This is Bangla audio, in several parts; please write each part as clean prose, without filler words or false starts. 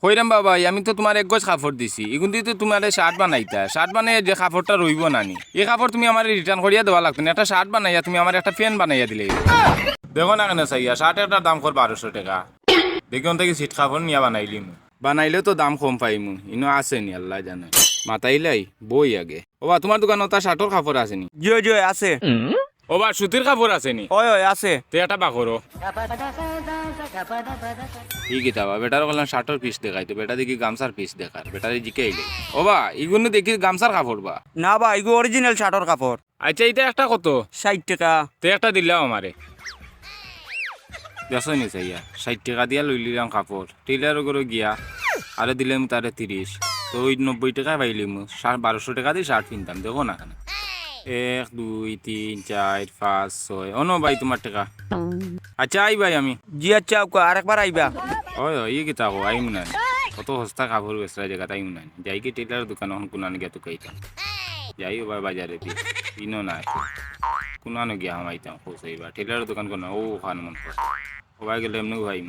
কইরাম বাবা আমি তো তোমার এক গজ কাপড় দিছি এগুন দিয়ে তো তোমার শার্ট বানাইতা শার্ট বানাই যে কাপড়টা রইব নানি এই কাপড় তুমি আমার রিটার্ন করিয়া দেওয়া লাগতো না একটা শার্ট বানাইয়া তুমি আমার একটা ফ্যান বানাইয়া দিলে দেখো না কেন চাইয়া শার্ট একটা দাম কর 1200 টাকা দেখুন থেকে সিট কাপড় নিয়ে বানাইলি বানাইলেও তো দাম কম পাইমু ইনো আছে নি আল্লাহ জানে মাতাইলাই বই আগে ওবা তোমার দোকানে তা শার্টর কাপড় আছে নি জিও জিও আছে ওবা সুতির কাপড় আছে নি ওই ওই আছে তে একটা বাকরো ই কিতাবা বেটার বললাম শার্টর পিস দেখাইতো বেটা দেখি গামছার পিস দেখার বেটারে জিকে আইলে ওবা ইগুনো দেখি গামছার কাপড় বা না বা এগো অরিজিনাল শার্টর কাপড় আচ্ছা এটা একটা কত 60 টাকা তে একটা দিলাম আমারে দেখো নি চাইয়া 60 টাকা দিয়া লইলিলাম কাপড় টেলার করে গিয়া আরে দিলাম তারে 30 তো ওই 90 টাকা পাইলিম 1200 টাকা দিয়ে শার্ট কিনতাম দেখো না কেন 1 2 3 4 5 6 অনো ভাই তোমার টাকা আচ্ছা আই ভাই আমি জি আচ্ছা আরেকবার আইবা ওই ওই কি তাকো আইম না কত সস্তা কাপড় বেচরা জায়গা তাইম না যাই কি টেলার দোকান এখন কোনান গিয়া তো কাইতাম যাই ওবার বাজারে দি ইনো না কোনানো গিয়া আমাইতাম কোসাইবা টেলার দোকান কোন ও খান মন ওবাই গেলে এমনি ভাইম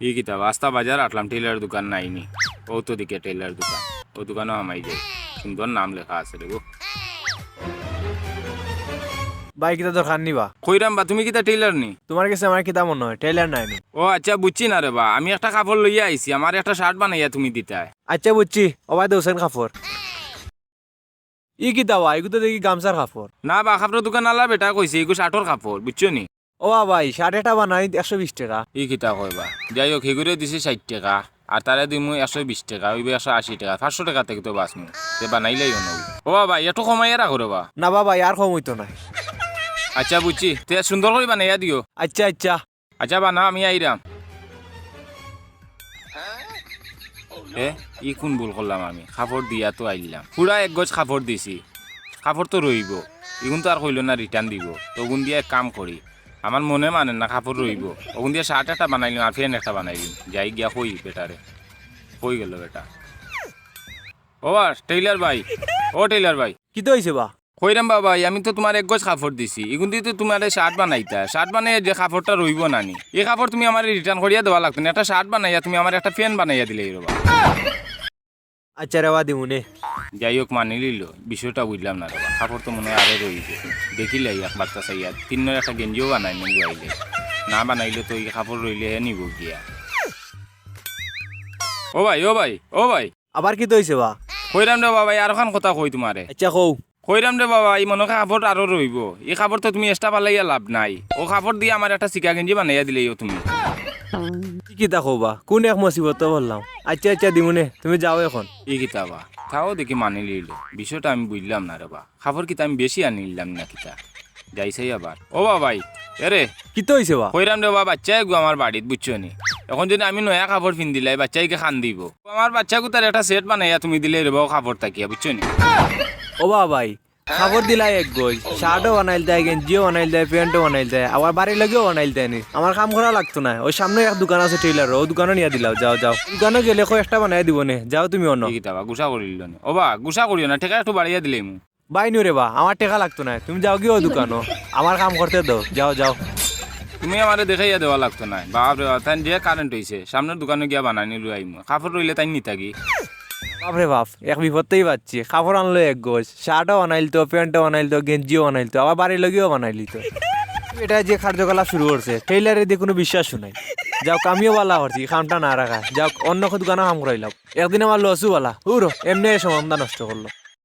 এই কিতাব আস্তা বাজার আটলাম টেলার দোকান নাইনি ও তো দিকে টেলার দোকান ও দোকানও আমাই যায় সুন্দর নাম লেখা আছে রে গো বাইকটা দরকার নিবা কইরাম বা তুমি কিতা টেলার নি তোমার কাছে আমার কিতা মনে হয় টেইলার নাই নি ও আচ্ছা বুঝছি না রে বা আমি একটা কাপড় লইয়া আইছি আমার একটা শার্ট বানাইয়া তুমি দিতাই আচ্ছা বুঝছি অবাই দোসেন কাপড় ই কিতা বা এগুলো দেখি গামছার কাপড় না বা কাপড়ের দোকান আলা বেটা কইছে এগো শার্টর কাপড় বুঝছো নি ও ভাই শার্ট এটা বানাই 120 টাকা ই কিতা কইবা যাই হোক হেগুরে দিছি 60 টাকা আর তারে দিমু 120 টাকা ওইবে 180 টাকা 500 টাকা থেকে তো বাঁচমু তে বানাইলেই হনো ও বাবা এত কমাইয়া রাখো রে বা না বাবা আর কম হইতো না আচ্ছা বুঝছি তে সুন্দর করে বানাইয়া দিও আচ্ছা আচ্ছা আচ্ছা বানা আমি আইরাম ই কোন ভুল করলাম আমি কাপড় দিয়া তো আইলাম পুরা এক গজ কাপড় দিছি কাপড় তো রইব ইগুন তো আর কইল না রিটার্ন দিব তো ওগুন দিয়ে এক কাম করি আমার মনে মানে না কাপড় রইব ওগুন দিয়ে শার্ট একটা বানাইলাম আর ফ্যান একটা বানাইলাম যাই গিয়া কই বেটারে কই গেল বেটা ও টেইলার ভাই ও টেইলার ভাই কি তো হইছে বা কইরাম বাবা আমি তো তোমার এক গজ কাপড় দিছি এগুন দিয়ে তো তোমার শার্ট বানাইতা শার্ট বানাই যে কাপড়টা রইব নানি এই কাপড় তুমি আমার রিটার্ন করিয়া দেওয়া লাগতো না একটা শার্ট বানাইয়া তুমি আমার একটা ফ্যান বানাইয়া দিলে রবা আচ্ছা রেওয়া দিমুনে যাই হোক মানি লিল বিষয়টা বুঝলাম না রবা কাপড় তো মনে হয় আরো রইবে দেখিলাই এক বার্তা চাইয়া তিনের একটা গেঞ্জিও বানাই নিল আইলে না বানাইলে তো এই কাপড় রইলে হে নিব গিয়া ও ভাই ও ভাই ও ভাই আবার কি তো হইছে বা কইরাম রে বাবা আর খান কথা কই তোমারে আচ্ছা কও কইরাম রে বাবা এই মনে কাপড় আরো রইব এই কাপড় তো তুমি এক্সট্রা পালাইয়া লাভ নাই ও কাপড় দিয়ে আমার একটা চিকা গেঞ্জি বানাইয়া দিলেই তুমি কি কিতা কবা কোন এক মুসিবত তো বললাম আচ্ছা আচ্ছা দিমুনে তুমি যাও এখন এই কিতাবা তাও দেখি মানি লিল বিষয়টা আমি বুঝলাম না রে বা কাপড় কিতা আমি বেশি আনি নিলাম না কিতা যাইছাই আবার ও বাবাই এরে কি তো হইছে বা কইরাম রে বাবা বাচ্চাই গো আমার বাড়িত বুঝছো নি এখন যদি আমি নয়া কাপড় পিন দিলাই বাচ্চাইকে খান দিব আমার বাচ্চাকে তার একটা সেট বানাইয়া তুমি দিলে রে বাবা কাপড় তাকিয়া বুঝছো নি ও ভাই খাবার দিলাই এক গজ শার্টও বানাইল দেয় গেঞ্জিও বানাইল দেয় প্যান্টও বানাইল দেয় আবার বাড়ির লগেও বানাইল দেয় নি আমার কাম করা লাগতো না ওই সামনে এক দোকান আছে টেইলার ও দোকানে নিয়ে দিলাও যাও যাও দোকানে গেলে একটা বানাই দিব নে যাও তুমি অন্য এই কিতাবা গুসা করিল নি ও বা গুসা করিও না ঠেকা একটু বাড়িয়া দিলে মু বাইনু রে বা আমার টাকা লাগতো না তুমি যাও গিয়ে ও দোকানও আমার কাম করতে দাও যাও যাও তুমি আমারে দেখাইয়া দেওয়া লাগতো না বাপ রে বাপ তাই যে কারেন্ট হইছে সামনের দোকানে গিয়া বানানি লই আইমু কাপড় রইলে তাই নিতাগি বাপরে বাপ এক বিপদতেই পাচ্ছি কাপড় আনলো এক গোজ শার্টও বানাইল তো প্যান্টও বানাইল তো গেঞ্জিও বানাইল তো আবার বাড়ির লগেও বানাইলি তো এটা যে কার্যকলাপ শুরু করছে টেইলারের দিয়ে কোনো বিশ্বাস নাই যাও কামিও বালা করছি কামটা না রাখা যাও অন্য দোকানে কাম করাইলাম একদিন আমার লসও বালা উরো এমনি সমানটা নষ্ট করলো